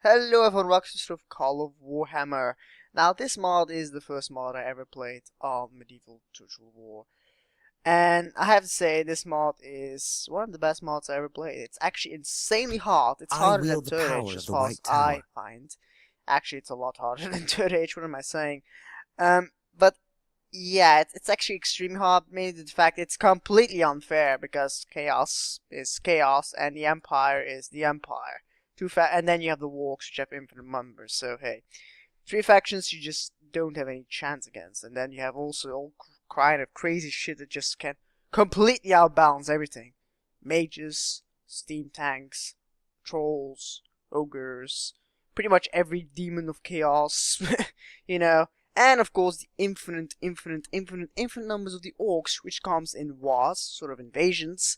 Hello everyone, welcome to sort of Call of Warhammer. Now this mod is the first mod I ever played of Medieval Total War. And I have to say this mod is one of the best mods I ever played. It's actually insanely hard. It's harder than Third Age as far as I find. Actually it's a lot harder than Third Age, what am I saying? But yeah, it's actually extremely hard, mainly the fact it's completely unfair because chaos is chaos and the Empire is the Empire. And then you have the Walks, which have infinite numbers. So hey, three factions you just don't have any chance against, and then you have also all kind of crazy shit that just can completely outbalance everything: mages, steam tanks, trolls, ogres, pretty much every demon of chaos, you know. And of course the infinite numbers of the orcs, which comes in wars, sort of invasions.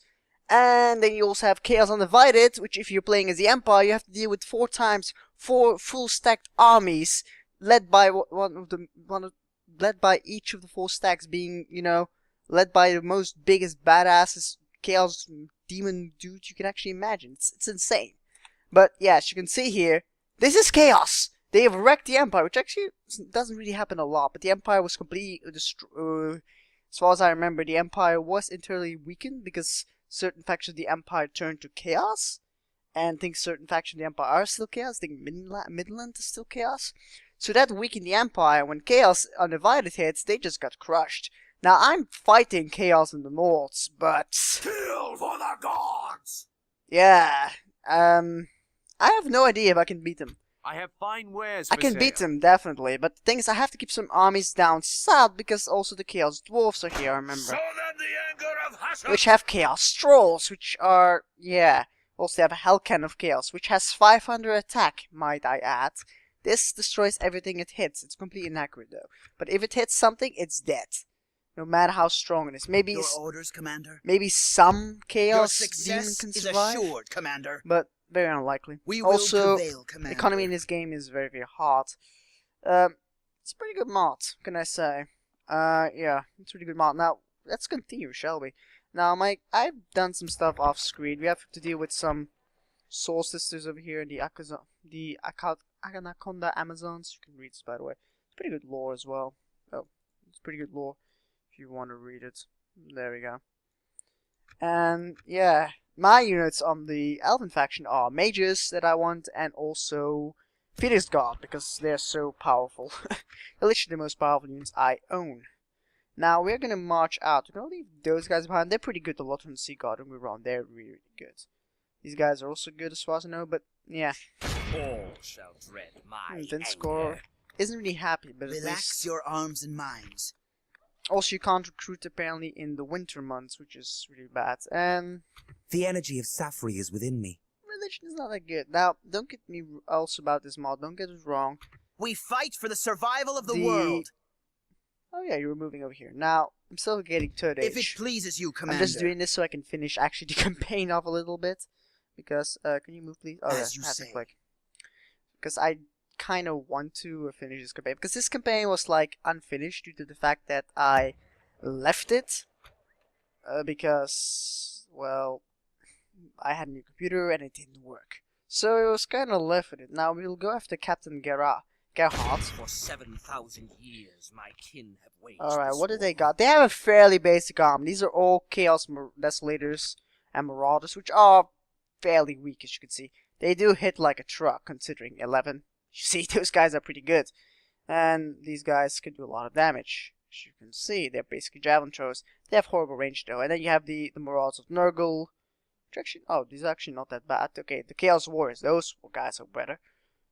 And then you also have Chaos Undivided, which if you're playing as the Empire, you have to deal with 4 full stacked armies, led by led by each of the 4 stacks being, led by the most biggest badasses Chaos demon dude you can actually imagine. It's insane. But yeah, as you can see here, this is Chaos. They have wrecked the Empire, which actually doesn't really happen a lot. But the Empire was completely destroyed. As far as I remember, the Empire was entirely weakened because certain factions of the Empire turned to chaos, and I think certain factions of the Empire are still chaos. I think Midland is still chaos. So that weakened the Empire. When Chaos Undivided hits, they just got crushed. Now I'm fighting Chaos in the North, but kill for the gods. Yeah, I have no idea if I can beat them. I have fine wares. I can beat them definitely, but the thing is, I have to keep some armies down south because also the Chaos Dwarfs are here. I remember. So then the anger of Hassan, which have Chaos Trolls, which are, also have a Hellcan of Chaos, which has 500 attack, might I add. This destroys everything it hits. It's completely inaccurate though. But if it hits something, it's dead. No matter how strong it is. Maybe your orders, Commander. Maybe some Chaos demon can is survive, assured, Commander. but very unlikely. We will also, prevail, Commander. The economy in this game is very, very hard. It's a pretty good mod, can I say? Yeah, it's a pretty good mod. Now, let's continue, shall we? Now, I've done some stuff off screen. We have to deal with some Soul Sisters over here in the Anaconda Amazons. You can read this, by the way. It's pretty good lore as well. Oh, it's pretty good lore if you want to read it. There we go. And yeah, my units on the Elven faction are mages that I want, and also Phoenix Guard because they're so powerful. They're literally the most powerful units I own. Now we're gonna march out. We're gonna leave those guys behind. They're pretty good. The Lothran Sea Guard, don't get me wrong, they're really, really good. These guys are also good as far as I know, but yeah. all shall dread my Score isn't really happy, but relax your arms and minds. Also, you can't recruit apparently in the winter months, which is really bad. And the energy of Safri is within me. Religion is not that good. Now, don't get me also about this mod. Don't get it wrong. We fight for the survival of the world. Oh yeah, you're moving over here. Now, I'm still getting Third Age. If it pleases you, Commander. I'm just doing this so I can finish actually the campaign off a little bit. Because, can you move please? Oh, as you say. Because I kind of want to finish this campaign. Because this campaign was like unfinished due to the fact that I left it. Because, well, I had a new computer and it didn't work. So it was kind of left with it. Now we'll go after Captain Gerhardt. For 7,000 years, my kin have waged. Alright, what do they got? They have a fairly basic arm. These are all Chaos Desolators and Marauders, which are fairly weak, as you can see. They do hit like a truck, considering 11. You see, those guys are pretty good. And these guys can do a lot of damage. As you can see, they're basically javelin throwers. They have horrible range, though. And then you have the Marauders of Nurgle. Which actually, oh, these are actually not that bad. Okay, the Chaos Warriors, those guys are better.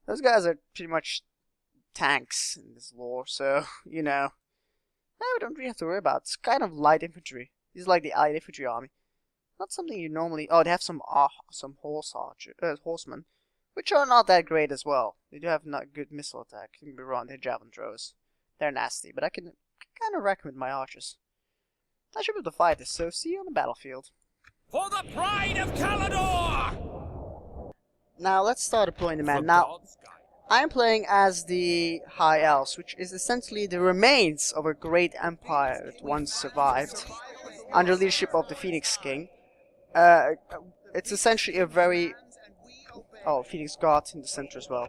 Those guys are pretty much tanks in this lore, so, we don't really have to worry about. It's kind of light infantry. This is like the light infantry army. Not something you normally... Oh, they have some horsemen, which are not that great as well. They do have not good missile attack. You can be wrong, they're javelin throwers. They're nasty, but I can kind of recommend my archers. I should be able to fight this, so see you on the battlefield. For the pride of Calador! Now, let's start deploying the men. Now, I'm playing as the High Elves, which is essentially the remains of a great empire that once survived under leadership of the Phoenix King. It's essentially a very Oh, Phoenix God in the center as well.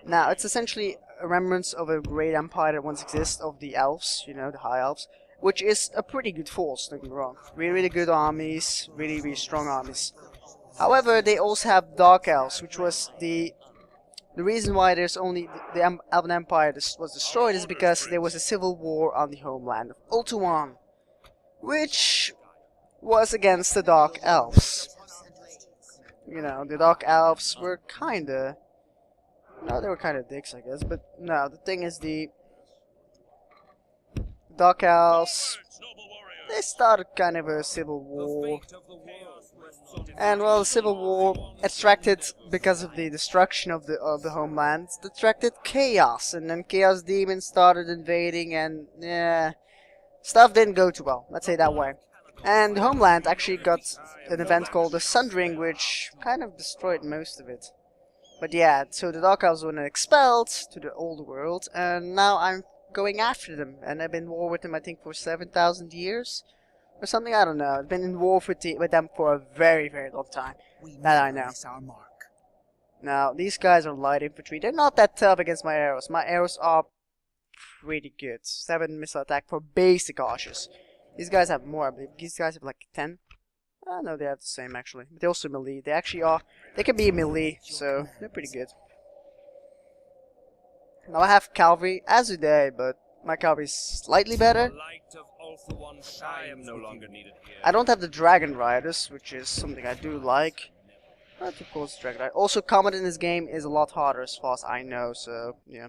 Now, it's essentially a remnants of a great empire that once existed of the elves, you know, the High Elves, which is a pretty good force, don't get me wrong. Really, really good armies, really, really strong armies. However, they also have Dark Elves, which was the reason why there's only the Elven Empire was destroyed is because there was a civil war on the homeland of Ultuan, which was against the Dark Elves. You know, the Dark Elves were kinda... No, they were kinda dicks, I guess, but no, the thing is the Dark Elves, they started kind of a civil war. And well, the civil war attracted, because of the destruction of the homeland, attracted chaos, and then chaos demons started invading, and yeah, stuff didn't go too well. Let's say it that way. And the homeland actually got an event called the Sundering, which kind of destroyed most of it. But yeah, so the Dark Elves were expelled to the old world, and now I'm going after them, and I've been in war with them I think for 7,000 years. Or something, I don't know. I've been in war with them for a very, very long time. That I know. Our mark. Now, these guys are light infantry. They're not that tough against my arrows. My arrows are pretty good. 7 missile attack for basic archers. These guys have more, I believe. These guys have like 10. No, they have the same actually. But they also melee. They actually are. They can be melee, so they're pretty good. Now I have cavalry, as do they, but my cavalry is slightly better. I am no longer needed here. I don't have the Dragon Riders, which is something I do like. But of course, Dragon Rider. Also, combat in this game is a lot harder, as far as I know. So yeah,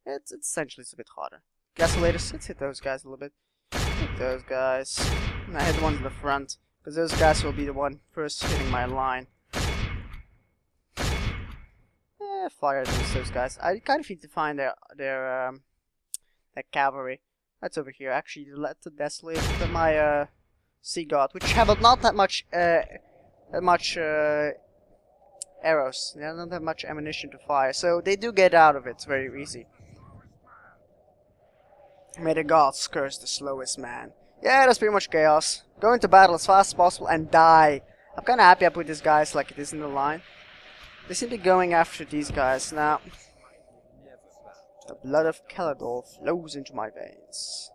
it's essentially a bit harder. Gasolators, let's hit those guys a little bit. Hit those guys. And I hit the ones in the front, because those guys will be the one first hitting my line. Fire against those guys. I kind of need to find their cavalry. That's over here. Actually, let the desolate my sea god, which have not that much arrows. They don't have much ammunition to fire, so they do get out of it very easy. May the gods curse the slowest man. Yeah, that's pretty much chaos. Go into battle as fast as possible and die. I'm kind of happy I put these guys like it is in the line. They seem to be going after these guys now. The blood of Calador flows into my veins.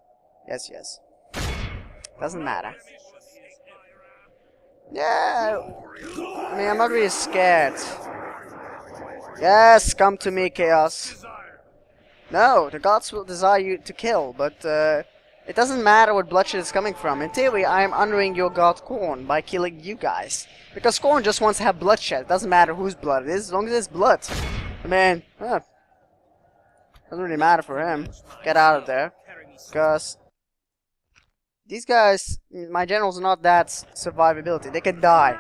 Yes, yes. Doesn't matter. Yeah. I mean, I'm not really scared. Yes, come to me, Chaos. No, the gods will desire you to kill, but it doesn't matter what bloodshed is coming from. In theory, I am honoring your god Khorne by killing you guys. Because Khorne just wants to have bloodshed. It doesn't matter whose blood it is, as long as it's blood. I mean, doesn't really matter for him. Get out of there. Because these guys, my generals are not that survivability. They can die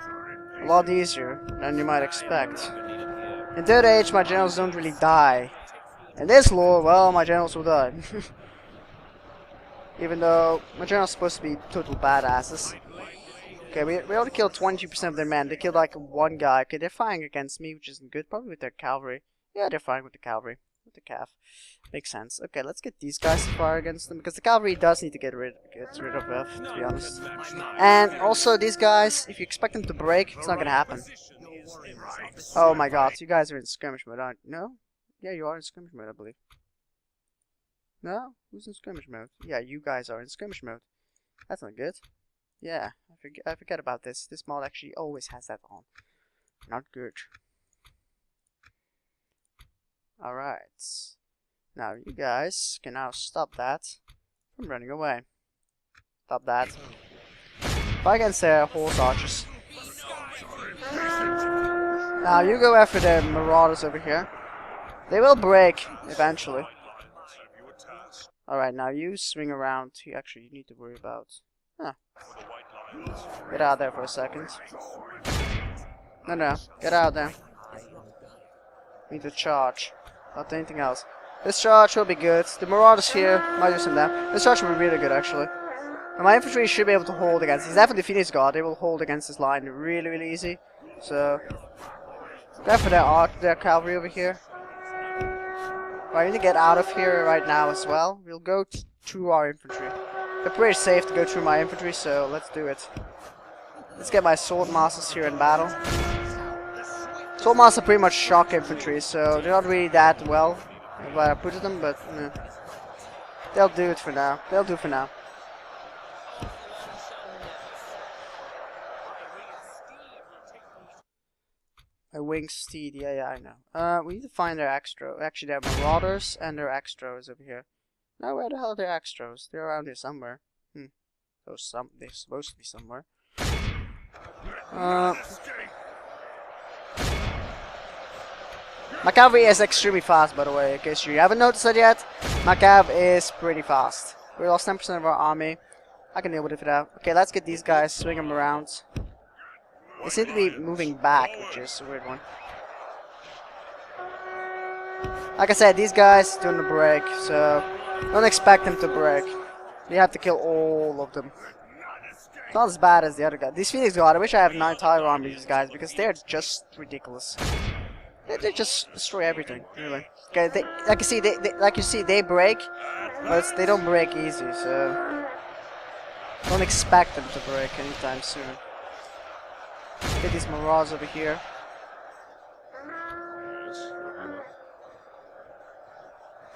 a lot easier than you might expect. In Third Age, my generals don't really die. In this lore, well, my generals will die. Even though my generals are supposed to be total badasses. Okay, we already killed 22% of their men. They killed like one guy. Okay, they're firing against me, which isn't good. Probably with their cavalry. Yeah, they're firing with the cavalry. With the cav. Makes sense. Okay, let's get these guys to fire against them, because the cavalry does need to get rid of F, to be honest. And also, these guys, if you expect them to break, it's not gonna happen. Oh my god, you guys are in skirmish mode, aren't you? No? Yeah, you are in skirmish mode, I believe. No? Who's in skirmish mode? Yeah, you guys are in skirmish mode. That's not good. Yeah, I forget about this. This mod actually always has that on. Not good. Alright. Now, you guys can now stop that from running away. Stop that. Fight against their horse archers. Now, you go after the marauders over here. They will break, eventually. Alright, now you swing around. Actually, you need to worry about... Huh. Get out there for a second. No, get out there. Need to charge. Not anything else. This charge will be good. The marauders here might do some damage. This charge will be really good, actually. And my infantry should be able to hold against. He's definitely Phoenix God. They will hold against this line really, really easy. So, go for their cavalry over here. I need to get out of here right now as well. We'll go through our infantry. They're pretty safe to go through my infantry, so let's do it. Let's get my sword masters here in battle. Soul Mods are pretty much shock infantry, so they're not really that well if I put them, but they'll do it for now. They'll do for now. A winged steed, yeah, I know. We need to find their extra. Actually, they have marauders and their extras over here. Now, where the hell are their extras? They're around here somewhere. So they're supposed to be somewhere. My cavalry is extremely fast, by the way, in case you haven't noticed that yet. My cav is pretty fast. We lost 10% of our army. I can deal with it for that. Okay, let's get these guys, swing them around. They seem to be moving back, which is a weird one. Like I said, these guys doing the break, so don't expect them to break. You have to kill all of them. It's not as bad as the other guy. These Phoenix God, I wish I have 9 tiger army these guys, because they're just ridiculous. They just destroy everything, really. Okay, like you see, they break, but they don't break easy, so don't expect them to break anytime soon. Get these marauders over here.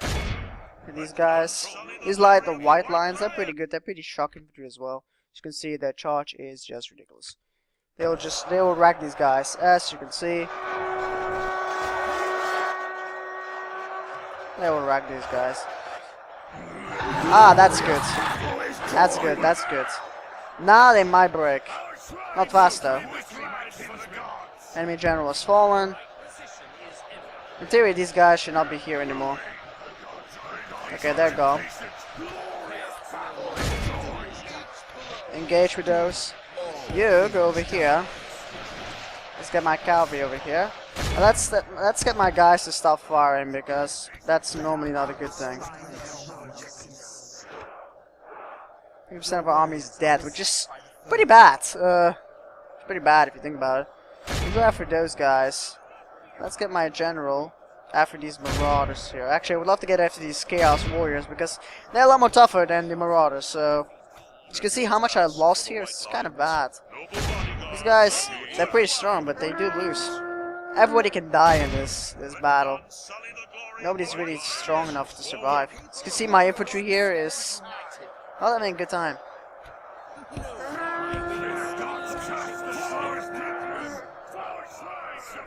And these guys, these like the white lines, they're pretty good. They're pretty shock infantry as well. As you can see, their charge is just ridiculous. They will wreck these guys, as you can see. They will wreck these guys. Ah, that's good. That's good. That's good. Now they might break. Not fast though. Enemy general has fallen. In theory, these guys should not be here anymore. Okay, there you go. Engage with those. You go over here. Let's get my cavalry over here. Let's get my guys to stop firing, because that's normally not a good thing. 50% of our army is dead, which is pretty bad. Pretty bad if you think about it. We go after those guys. Let's get my general after these marauders here. Actually, I would love to get after these chaos warriors, because they're a lot more tougher than the marauders. So as you can see how much I lost here. It's kind of bad. These guys, they're pretty strong, but they do lose. Everybody can die in this battle. Nobody's really strong enough to survive. As you can see, my infantry here is not having a good time.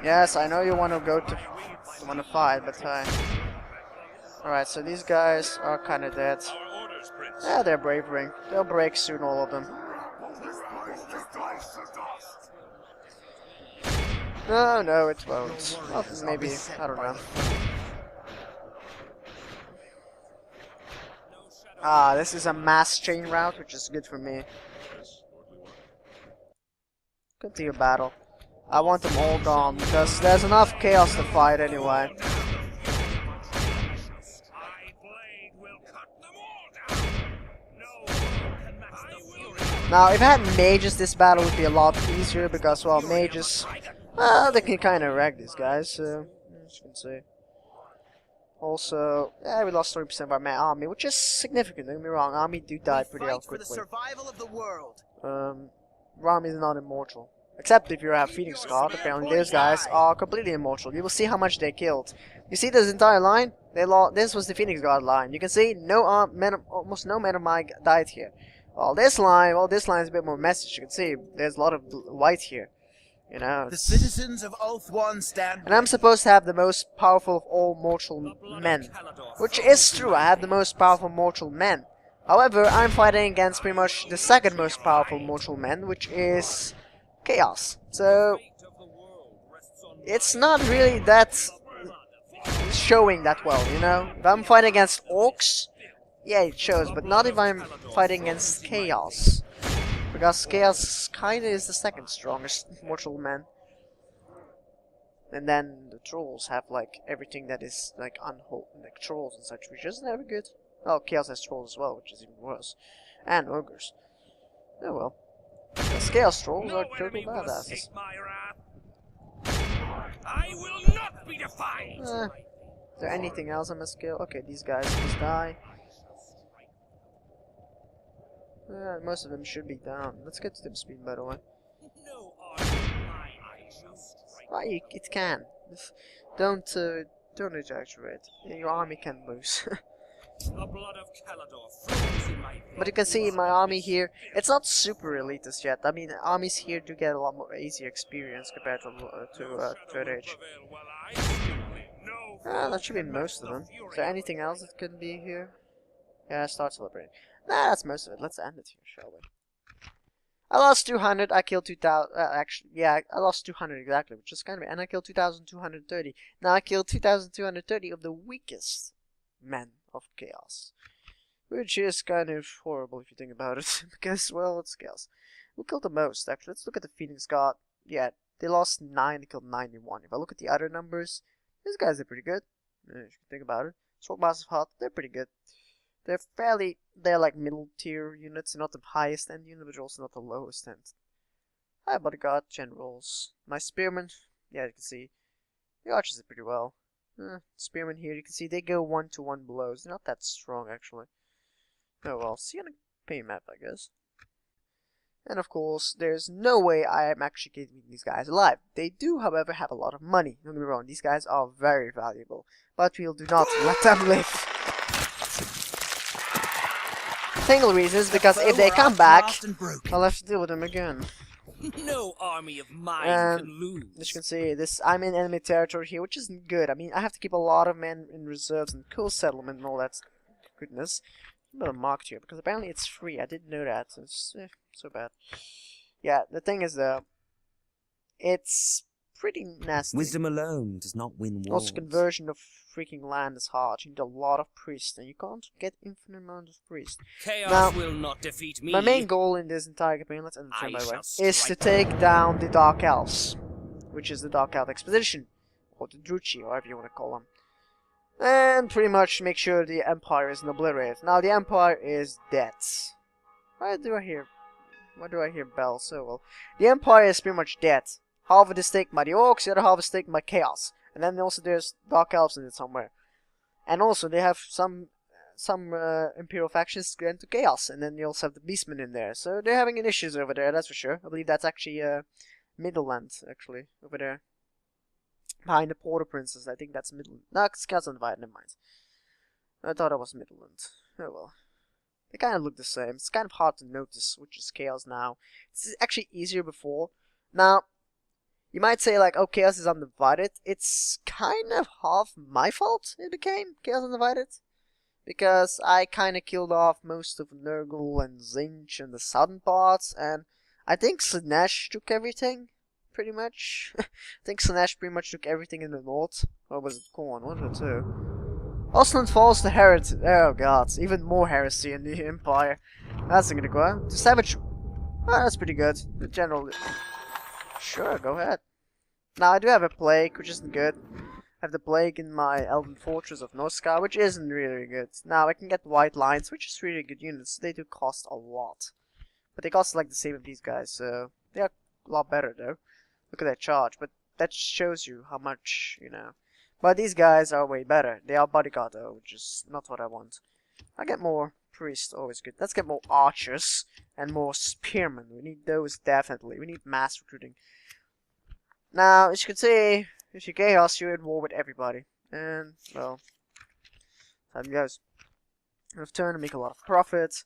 Yes, I know you want to go to fight, but alright, so these guys are kind of dead. Yeah, they're bravering. They'll break soon, all of them. No, it won't. Well, maybe, I don't know. Ah, this is a mass chain route, which is good for me. Continue battle. I want them all gone, because there's enough chaos to fight anyway. Now, if I had mages, this battle would be a lot easier, because, well, mages, they can kind of wreck these guys, so, as you can see. Also, yeah, we lost 30% of our army, which is significant, don't get me wrong, army do die pretty quickly. For the survival of the world. Our army is not immortal. Except if you have Phoenix God, apparently those guys are completely immortal. You will see how much they killed. You see this entire line? This was the Phoenix God line. You can see almost no men of mine died here. Well, this line is a bit more messy. You can see there's a lot of white here. You know. The citizens of Oath One stand. And I'm supposed to have the most powerful of all mortal men, which is true. I have the most powerful mortal men. However, I'm fighting against pretty much the second most powerful mortal man, which is Chaos. So it's not really that showing that well, you know. If I'm fighting against orcs, yeah, it shows, but not if I'm fighting against Chaos, because Chaos kinda is the second strongest mortal man. And then the trolls have like everything that is like like trolls and such, which isn't ever good. Oh, Chaos has trolls as well, which is even worse, and ogres. Oh well. The Chaos trolls are total badasses. I will not be defied. Is there anything else I must kill? Okay, these guys just die. Most of them should be down. Let's get to them speed, by the way. Well, it can. Don't exaggerate. Your army can lose. The blood of Calador flows in my But you veins. can see my army here, it's not super elitist yet. I mean, armies here do get a lot more easier experience compared to Third Age. That should be most of them. Is there anything else that could be here? Yeah, start celebrating. Nah, that's most of it. Let's end it here, shall we? I lost 200, I killed 2,000, actually, yeah, I lost 200 exactly, which is kind of, and I killed 2,230. Now I killed 2,230 of the weakest men of Chaos. Which is kind of horrible if you think about it, because, well, it's Chaos. Who killed the most, actually? Let's look at the Phoenix God. Yeah, they lost 9, they killed 91. If I look at the other numbers, these guys are pretty good, if you think about it. Swordmaster's Hut, they're pretty good. They're like middle tier units, not the highest end unit, but also not the lowest end. High bodyguard, generals. My spearmen, yeah, you can see. The archers are pretty well. Spearmen here, you can see they go 1-to-1 blows. They're not that strong, actually. Oh well, see on a pay map, I guess. And of course, there's no way I am actually keeping these guys alive. They do, however, have a lot of money. Don't get me wrong, these guys are very valuable. But we'll do not let them live. Single reason is because if they come back, I'll have to deal with them again. No army of mine can lose. As you can see, I'm in enemy territory here, which isn't good. I mean, I have to keep a lot of men in reserves and cool settlement and all that goodness. I'm marked here because apparently it's free. I didn't know that. It's so bad. Yeah, the thing is though, it's pretty nasty. Wisdom alone does not win wars. Also, conversion of freaking land is hard. You need a lot of priests, and you can't get infinite amount of priests. Chaos now, will not defeat me. My main goal in this entire campaign, let's end the turn by the way, shall is to take down the Dark Elves, which is the Dark Elf Expedition, or the Druchi, or whatever you want to call them. And pretty much make sure the Empire isn't obliterated. Now the Empire is dead. Why do I hear bells? So well, the Empire is pretty much dead. Half of it is taken by the Orcs, the other half is taken by Chaos. And then also there's Dark Elves in it somewhere. And also they have some Imperial factions going to Chaos, and then you also have the Beastmen in there. So they're having issues over there, that's for sure. I believe that's actually Middleland, actually, over there. Behind the Porter Princess, I think that's Midland. No, it's Chaos Undivided, never mind. I thought it was Midland. Oh well. They kind of look the same. It's kind of hard to notice which is Chaos now. It's actually easier before. Now, you might say like, oh, Chaos is Undivided. It's kind of half my fault it became Chaos Undivided. Because I kind of killed off most of Nurgle and Zinch and the southern parts. And I think Slanesh took everything. Pretty much. I think Slanesh pretty much took everything in the north. Or was it Khorne? One or two. Osland falls to heresy. Oh god, even more heresy in the Empire. That's not gonna go out. The Savage. Oh, that's pretty good. The General. Sure, go ahead. Now, I do have a Plague, which isn't good. I have the Plague in my Elven Fortress of Norscar, which isn't really good. Now, I can get White Lions, which is really good units. They do cost a lot. But they cost like the same as these guys, so they are a lot better though. Look at that charge, but that shows you how much, you know. But these guys are way better. They are bodyguard though, which is not what I want. I get more priests, always good. Let's get more archers and more spearmen. We need those definitely. We need mass recruiting. Now, as you can see, if you're Chaos, you're at war with everybody. And, well, time goes. I've turned to make a lot of profit.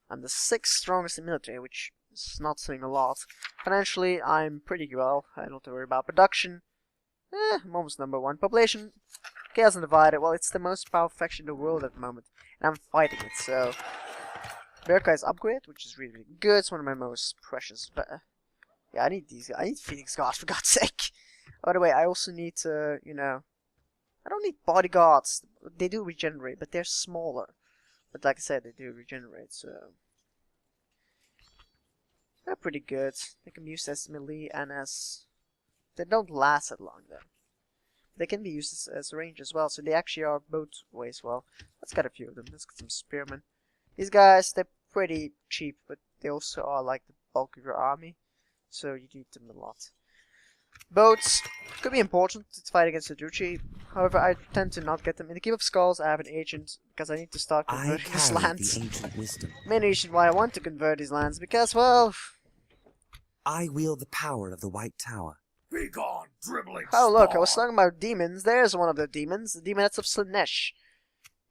I'm the 6th strongest in military, which is not saying a lot. Financially, I'm pretty well. I don't have to worry about production. I'm almost number 1. Population, Chaos Undivided. Well, it's the most powerful faction in the world at the moment. And I'm fighting it, so... Berkai's upgrade, which is really, really good. It's one of my most precious. But, yeah, I need these. I need Phoenix Guards, for God's sake. By the way, I also need to, you know... I don't need bodyguards. They do regenerate, but they're smaller. But like I said, they do regenerate, so... They're pretty good. They can be used as melee and as... They don't last that long, though. They can be used as range as well, so they actually are both ways well. Let's get a few of them. Let's get some spearmen. These guys, they're pretty cheap, but they also are like the bulk of your army, so you need them a lot. Boats could be important to fight against the Druchi. However, I tend to not get them. In the Keep of Skulls, I have an agent because I need to start converting these lands. The ancient wisdom. Main reason why I want to convert these lands because, well, I wield the power of the White Tower. Begone, dribbling Oh look, I was spawn. talking about demons. There's one of the demons. The demonettes of Slanesh.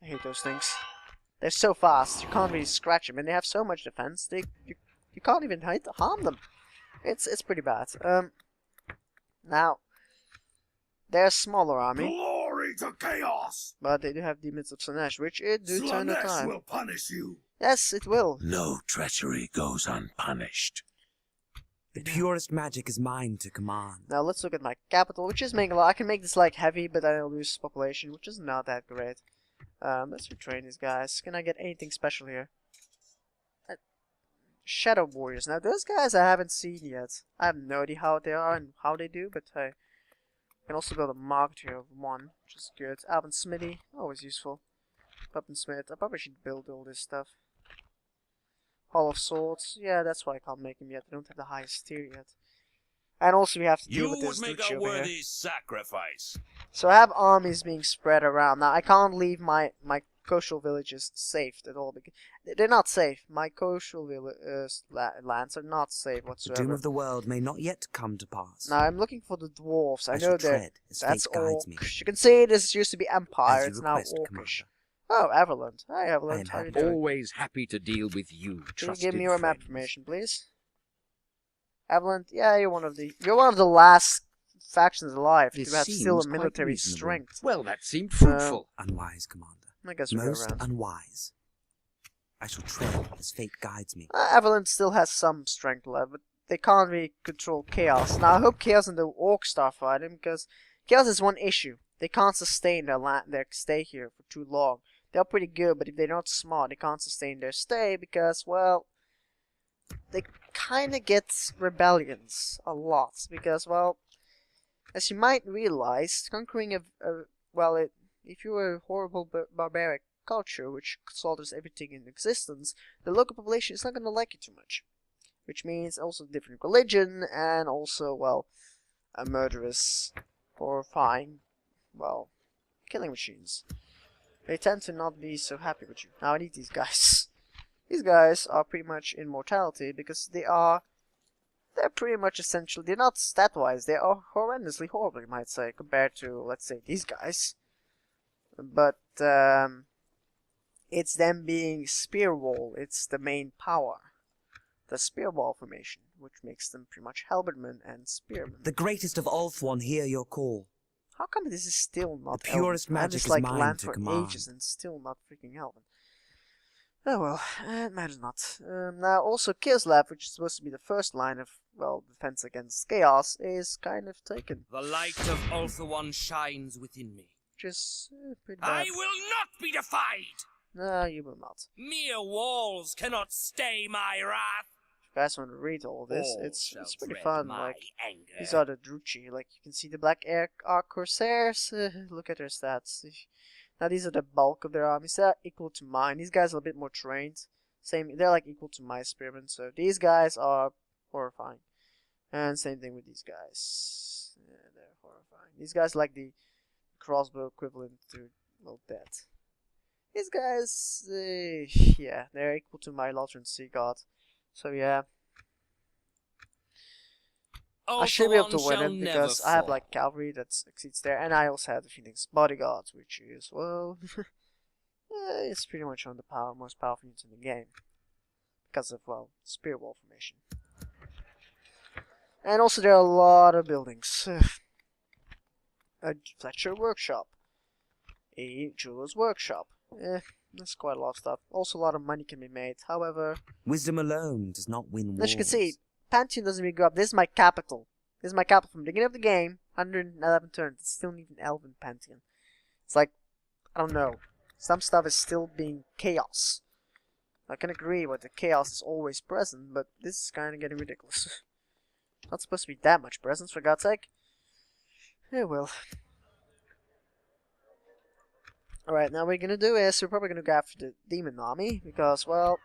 I hate those things. They're so fast, you can't really scratch them, and they have so much defense. You can't even harm them. It's pretty bad. Now they're a smaller army, Glory to chaos. but they do have demons of Slanesh, which it do turn the Slanesh time. will punish you. Yes, it will. No treachery goes unpunished. The purest magic is mine to command. Now let's look at my capital, which is making a lot. I can make this like heavy, but then I'll lose population, which is not that great. Let's retrain these guys. Can I get anything special here? Shadow Warriors. Now those guys I haven't seen yet. I have no idea how they are and how they do, but hey. I can also build a market here of 1, which is good. Alvin Smithy, always useful. Puppet Smith, I probably should build all this stuff. Hall of Swords, yeah, that's why I can't make them yet. I don't have the highest tier yet. And also we have to deal You with would this make Duchy a over here. worthy sacrifice. So I have armies being spread around. Now I can't leave my coastal villages safe at all. Because they're not safe. My coastal lands are not safe The whatsoever. doom of the world may not yet come to pass. Now I'm looking for the dwarves. I know shall they're tread as that's fate guides me. orc. You can see this used to be empire. As you It's now request, orcish. Commander. Oh, Everland. Hi, I am Everland. How you happy. doing? Always happy to deal with you, Can you trusted give me your map friends. information, please? Everland. Yeah, you're one of the last factions alive This to have still seems a quite military reasonable. strength. Well, that seemed fruitful. Unwise, Commander. I guess we'll go Most around. unwise. I shall tread as fate guides me. Everland still has some strength left, but they can't really control Chaos. Now I hope Chaos and the Orc start fighting, because Chaos has one issue. They can't sustain their stay here for too long. They're pretty good, but if they're not smart, they can't sustain their stay because, well, they kind of get rebellions a lot. Because, well, as you might realize, conquering if you're a horrible barbaric culture which slaughters everything in existence, the local population is not going to like you too much. Which means also different religion and also, well, a murderous, horrifying, well, killing machines. They tend to not be so happy with you. Now I need these guys. These guys are pretty much immortality because they're pretty much essential. They're not stat-wise, they are horrendously horrible, you might say, compared to, let's say, these guys. But, it's them being spear wall, it's the main power. The spear wall formation, which makes them pretty much halberdmen and spearmen. The greatest of Ulthuan hear your call. How come this is still not The purest Elven? I have magic this, is like, mine land to for command. ages and still not freaking Elven. Oh well, it matters not. Now also Kislab, which is supposed to be the first line of, well, defense against chaos, is kind of taken. The light of Ulthuan shines within me. Which is pretty I bad. will not be defied! No, you will not. Mere walls cannot stay my wrath. If you guys want to read all this, All it's shall pretty dread fun. my Like, anger. these are the Druchi. Like, you can see the Black Ark Corsairs. Look at their stats. Now, these are the bulk of their armies. They're equal to mine. These guys are a bit more trained. They're like equal to my spearmen. So, these guys are horrifying. And same thing with these guys. Yeah, they're horrifying. These guys are like the crossbow equivalent to, well, death. These guys, yeah, they're equal to my Lotran Sea God. So, yeah. I should be able to Ulthuan win shall it never because I have fall. like cavalry that succeeds there, and I also have the Phoenix Bodyguard, which is, well, it's pretty much one of the most powerful units in the game because of, well, spear wall formation. And also there are a lot of buildings. A Fletcher workshop, a jeweler's workshop. That's quite a lot of stuff. Also a lot of money can be made. However, Wisdom alone does not win wars. as you can see, Pantheon doesn't really go up. This is my capital. This is my capital from the beginning of the game. 111 turns. It's still not even Elven Pantheon. It's like, I don't know. Some stuff is still being chaos. I can agree with the chaos is always present, but this is kind of getting ridiculous. Not supposed to be that much presence, for God's sake. Yeah, well. Alright, now what we're gonna do is, we're probably gonna go after the demon army, because, well,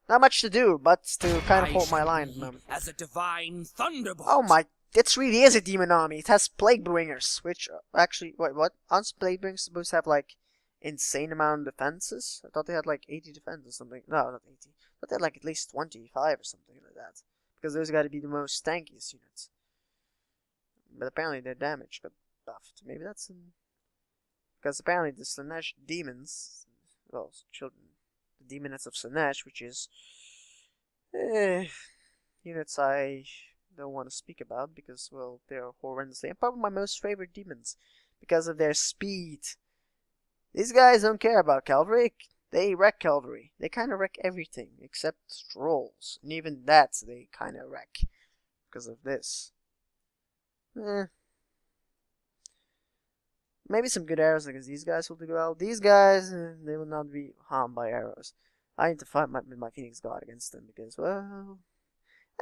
not much to do, but to kind of I hold my shall line at the be moment. as a divine thunderbolt. Oh my, it really is a demon army. It has plague bringers, which actually, wait, what? Aren't plague bringers supposed to have like insane amount of defenses? I thought they had like 80 defenses or something. No, not 80. I thought they had like at least 25 or something like that. Because those got to be the most tankiest units. but apparently their damage got buffed. Maybe that's because apparently the Slanesh demons, well, children, the demonettes of Slanesh, which is units I don't want to speak about because, well, they're horrendously, and probably my most favorite demons because of their speed. These guys don't care about cavalry. They wreck cavalry. They kind of wreck everything except trolls, and even that they kind of wreck because of this. Maybe some good arrows because these guys will do well. These guys, they will not be harmed by arrows. I need to fight with my Phoenix God against them because, well,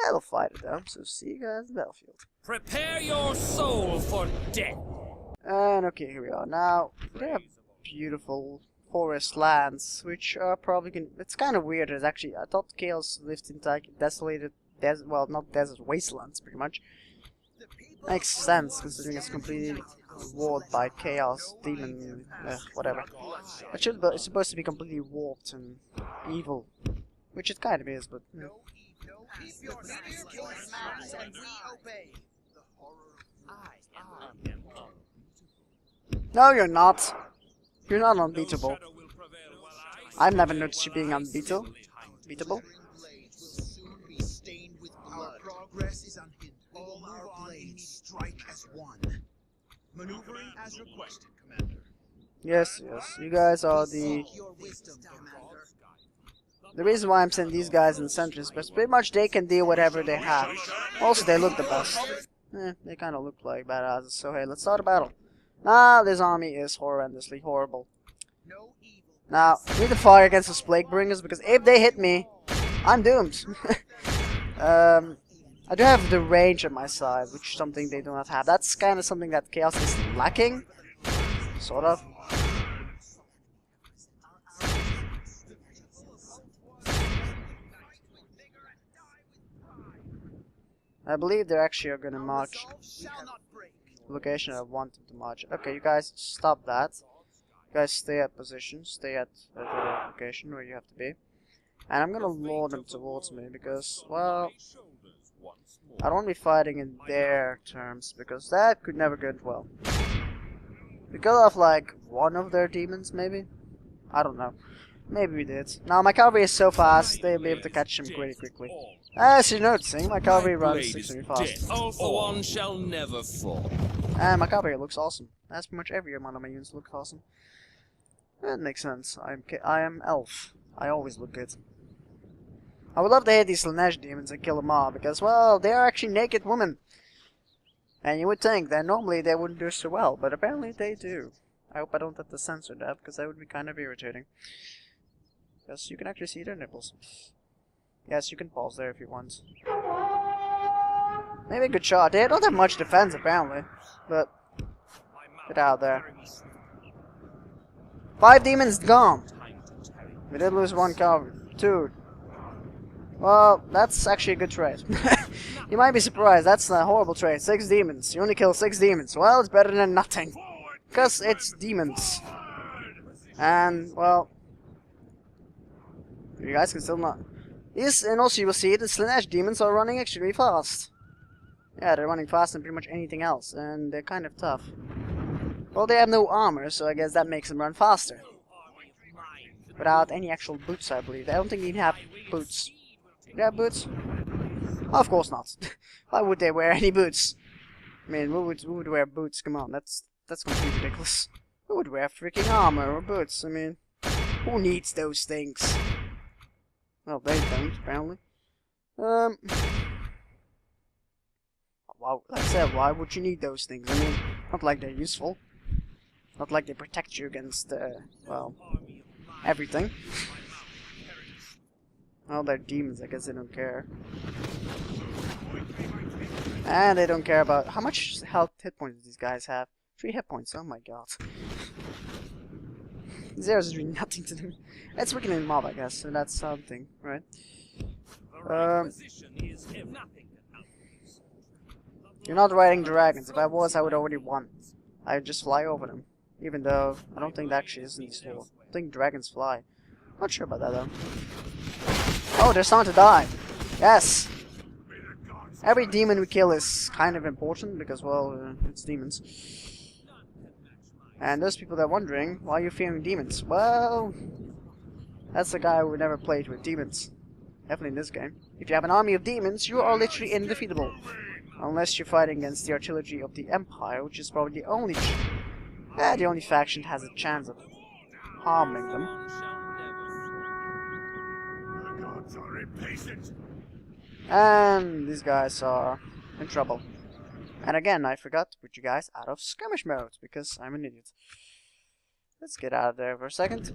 I'll fight it though. So see you guys in the battlefield. Prepare your soul for death. And okay, here we are. Now, they have beautiful forest lands, which are probably it's kind of weird. It's actually, I thought Chaos lived in like desolated desert, well, not desert, wastelands, pretty much. Makes sense considering it's completely warped by Chaos, Demon, whatever. It's supposed to be completely warped and evil, which it kind of is, but. No, you're not. You're not unbeatable. I've never noticed you being unbeatable. Beatable. Our progress is unhindered. All our blades strike as one. Maneuvering as requested, Commander. Yes, you guys are the reason why I'm sending these guys in the center is because pretty much they can deal whatever they have. Also, they look the best. They kind of look like badasses. So hey, let's start a battle. Now, this army is horrendously horrible. Now, we need to fire against those plague bringers because if they hit me, I'm doomed. I do have the range on my side, which is something they do not have. That's kind of something that Chaos is lacking, sort of. I believe they actually are gonna march the location I want them to march. Okay, you guys stop that. You guys stay at position, stay at the location where you have to be. And I'm gonna lure them towards me because, well, I don't want to be fighting in their terms because that could never go well. We cut off like one of their demons, maybe? I don't know. Maybe we did. Now my cavalry is so fast, they'll be able to catch him pretty quickly. As you're noticing, my cavalry runs extremely fast. All for one shall never fall. And my cavalry looks awesome. As pretty much every one of my units look awesome. That makes sense. I am elf. I always look good. I would love to hit these Slanesh demons and kill them all because, well, they are actually naked women. And you would think that normally they wouldn't do so well, but apparently they do. I hope I don't have to censor that because that would be kind of irritating. Yes, you can actually see their nipples. Yes, you can pause there if you want. Maybe a good shot. They don't have much defense apparently, but get out there. 5 demons gone. We did lose 1 cavalry. 2. Well, that's actually a good trade. You might be surprised. That's a horrible trade. 6 demons. You only kill 6 demons. Well, it's better than nothing. Because it's demons. And, well, you guys can still not. Yes, and also you will see the Slanesh demons are running extremely fast. Yeah, they're running faster than pretty much anything else. And they're kind of tough. Well, they have no armor, so I guess that makes them run faster. Without any actual boots, I believe. I don't think they even have boots. Do they have boots? Oh, of course not. Why would they wear any boots? I mean, who would wear boots? Come on, that's completely ridiculous. Who would wear freaking armor or boots? I mean, who needs those things? Well, they don't, apparently. Like I said, why would you need those things? I mean, not like they're useful. Not like they protect you against, well, everything. Well, they're demons, I guess they don't care. And they don't care about... How much health hit points do these guys have? 3 hit points, oh my god. Zero's is doing nothing to them. It's weakening them mob, I guess, so that's something, right? You're not riding dragons. If I was, I would already won. I would just fly over them. Even though, I don't think that actually is in the store. I think dragons fly. Not sure about that, though. Oh, they're starting to die. Yes! Every demon we kill is kind of important because, well, it's demons. And those people that are wondering, why are you fearing demons? Well, that's the guy who never played with demons. Definitely in this game. If you have an army of demons, you are literally indefeatable. Unless you're fighting against the artillery of the Empire, which is probably the only faction that has a chance of harming them. The gods are impatient. And these guys are in trouble. And again, I forgot to put you guys out of skirmish mode, because I'm an idiot. Let's get out of there for a second.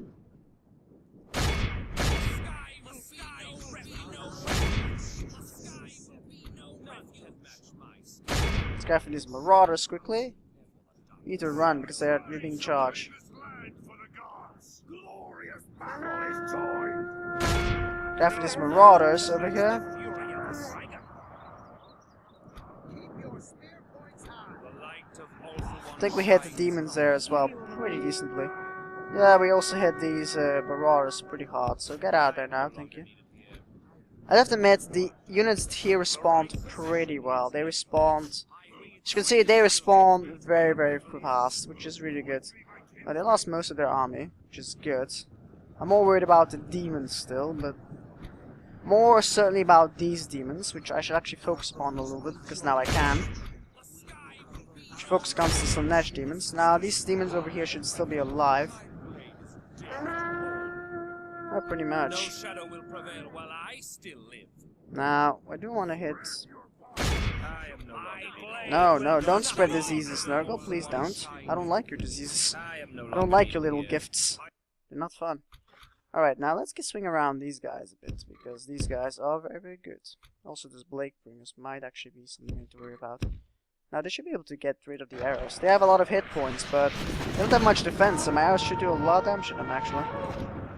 Let's go for these marauders quickly. We need to run because they're being charged. Glorious battle is joined. Go for these marauders over here. I think we hit the demons there as well, pretty decently. Yeah, we also hit these marauders pretty hard, so get out there now, thank you. I have to admit, the units here respond pretty well. They respond, as you can see, they respawn very, very fast, which is really good. They lost most of their army, which is good. I'm more worried about the demons still, but more certainly about these demons, which I should actually focus upon a little bit, because now I can. Focus comes to some Nash demons. Now, these demons over here should still be alive. Not pretty much. No shadow will prevail while I still live. Now, I do want to hit... I am no longer. No, don't spread diseases, Nurgle. Please don't. I don't like your diseases. I am no I longer. don't like your little gifts. They're not fun. Alright, now let's get swing around these guys a bit, because these guys are very, very good. Also, this Blake Bringers might actually be something to worry about. Now, they should be able to get rid of the arrows. They have a lot of hit points, but they don't have much defense, so my arrows should do a lot of damage to them, actually.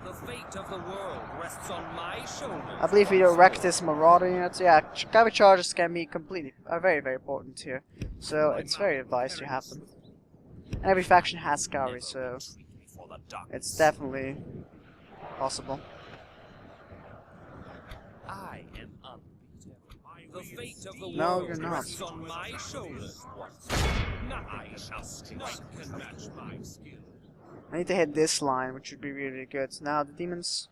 The fate of the world rests on my shoulders. I believe we wreck this Marauder unit. Yeah, cavalry charges can be completely, very, very important here. So, it's very advised you have them. And every faction has cavalry, so it's definitely possible. I am unbeatable. The fate of the No, world you're not. rests on my shoulders. Nothing can match my skill. I need to hit this line, which would be really good. Now, the demons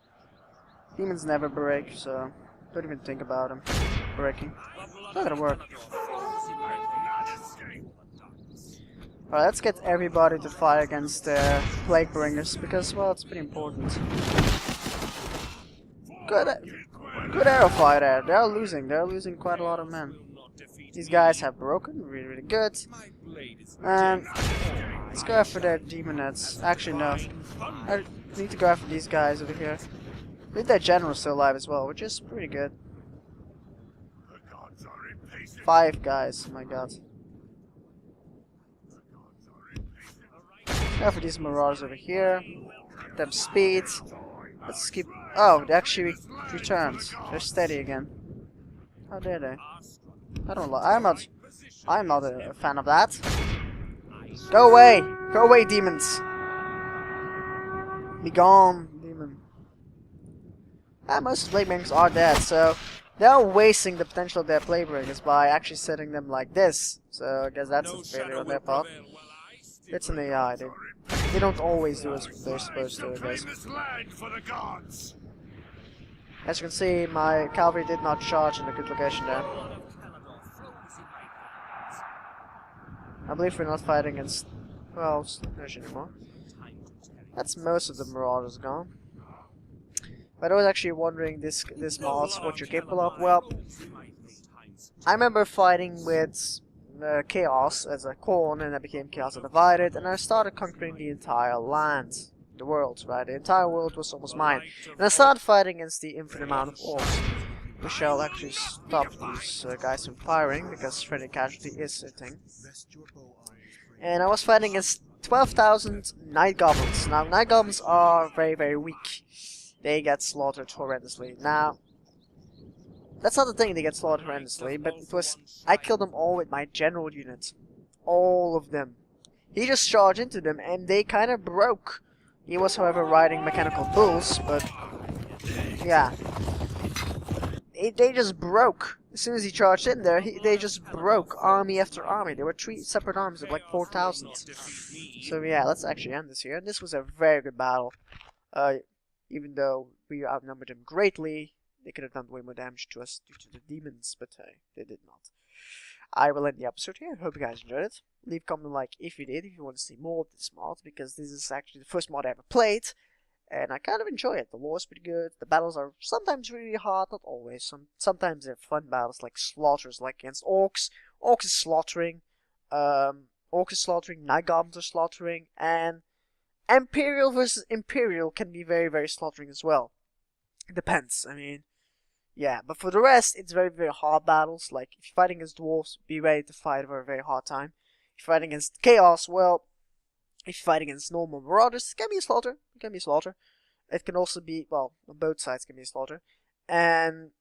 never break, so don't even think about them breaking. It's not gonna work. Alright, let's get everybody to fight against the Plague Bringers, because, well, it's pretty important. Good arrow fire there. They're losing quite a lot of men. These guys have broken, really, really good. And let's go after their demonettes. Actually, no. I need to go after these guys over here. I think their general's still alive as well, which is pretty good. 5 guys, oh my god. Go for these marauders over here. Get them speed. Let's keep. Oh, they actually returned. They're steady again. How dare they? I don't like. I'm not a fan of that. Go away! Go away, demons! Be gone, demon. Most Plague Bringers are dead, so they're wasting the potential of their Plague Bringers by actually setting them like this. So I guess that's a failure on their part. It's an AI. They don't always do as they're supposed to, I guess. As you can see, my cavalry did not charge in a good location there. I believe we're not fighting against, well, Snurge anymore. That's most of the marauders gone. But I was actually wondering this mods what you're capable of. Well, I remember fighting with Chaos as a Khorne, and I became Chaos Undivided, and I started conquering the entire land. The world, right? The entire world was almost mine. And I started fighting against the infinite amount of orcs. We shall actually stop these guys from firing, because friendly casualty is a thing. And I was fighting against 12,000 Night Goblins. Now, Night Goblins are very, very weak. They get slaughtered horrendously. Now, that's not the thing, they get slaughtered horrendously, but it was... I killed them all with my general unit. All of them. He just charged into them, and they kind of broke. He was, however, riding mechanical bulls, but... yeah. They just broke. as soon as he charged in there, they just broke army after army. There were 3 separate armies of like 4,000. So yeah, let's actually end this here. And this was a very good battle. Even though we outnumbered them greatly, they could have done way more damage to us due to the demons, but they did not. I will end the episode here. Hope you guys enjoyed it. Leave a comment like if you did, if you want to see more of this mod, because this is actually the first mod I ever played, and I kind of enjoy it. The lore is pretty good. The battles are sometimes really hard, not always. Sometimes they're fun battles, like slaughters, like against orcs. Orcs is slaughtering. Orcs is slaughtering. Night goblins are slaughtering, and Imperial versus Imperial can be very, very slaughtering as well. It depends. I mean, yeah, but for the rest, it's very, very hard battles. Like, if you're fighting against dwarves, be ready to fight for a very hard time. If you're fighting against chaos, well, if you're fighting against normal marauders, it can be a slaughter. It can be a slaughter. It can also be, well, on both sides can be a slaughter. And,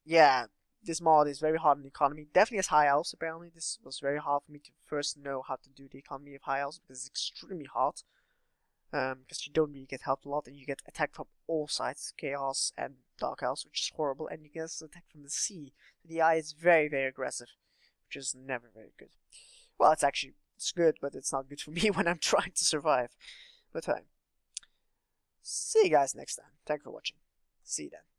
yeah, this mod is very hard on the economy. Definitely has high elves, apparently. This was very hard for me to first know how to do the economy of high elves, because it's extremely hard. Because you don't really get helped a lot, and you get attacked from all sides, Chaos and Dark Elves, which is horrible, and you get attacked from the sea. The eye is very, very aggressive, which is never very good. Well, it's good, but it's not good for me when I'm trying to survive. But see you guys next time. Thanks for watching. See you then.